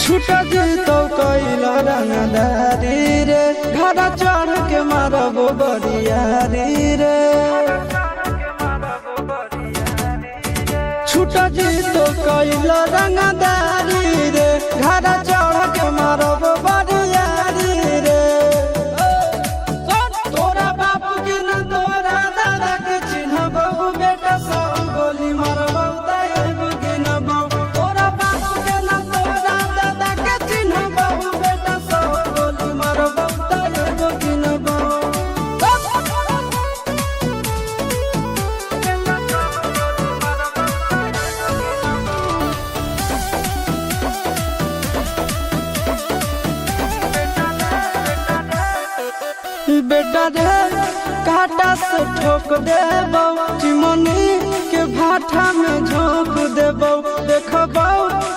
छूटा जी तो कैला रंगदारी रे घर चढ़ के मारबो बरियारी रे छूटा जी तो कैला रंगदारी रे घर चढ़ के मारबो बरियारी रे तोरा बाप के न तोरा दादा के चिन्हबो बेटा सब गोली मारबो ताएब के न तोरा बाप के न तोरा दादा के चिन्हबो बेटा सब गोली मारबो ताएब के न बेटा रे काटा से ठोक देबो चिमनी के भाटा में झोंक देबो देखबो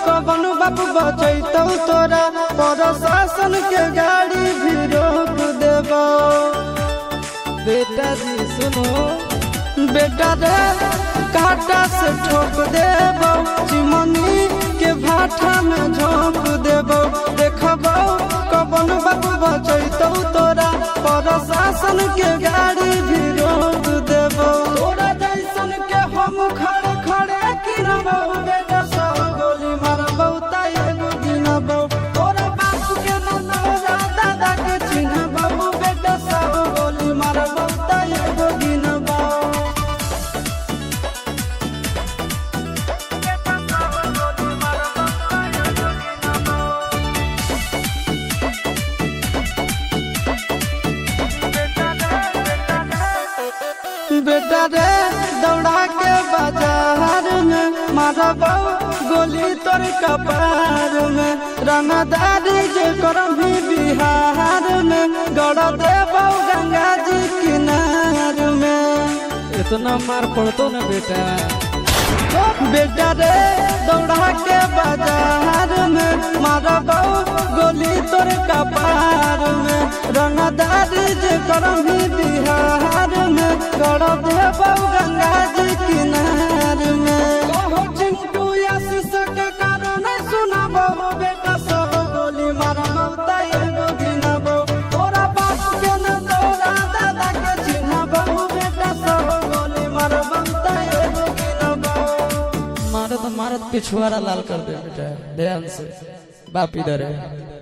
कवन बाप बचैतौ तोरा प्रशासन के गाड़ी भी रोक देबो बेटा जी सुनो बेटा रे काटा से ठोक देबो चिमनी के भाटा में झोंक देबो देखबो कवन बाप बचैतौ तोरा प्रशासन के गाड़ी भी रोक देबो तोरा जैसन के हम खड़े खड़े गिरबो बेटा सब गोली मारबो ताएब गिनबो तोरा बाप के न तोरा दादा के चिन्हबो बेटा सब गोली मारबो ताएब गिनबो बेटा रे दौड़ा के बाजार में मारबो गोली तोर कपार में रंगदारी जे करम भी बिहार में गड़ देबो गंगा जी किनार में इतना मार पड़तो ना बेटा बेटा रे दौड़ा के बाजार में मारबो गोली तोर कपार में रंगदारी जे करम भी बिहार में गड़ देबो गंगा जी किनार में कहो चिंटू आशीष के कारण सुनाबो बेटा सब गोली मारबो ताएब गिनबो तोरा बाप के न तोरा दादा के चिन्हबो बेटा सब गोली मारबो ताएब गिनबो मारत मारत पिछुआरा लाल कर दे बेटा ध्यान से बाप इधर है।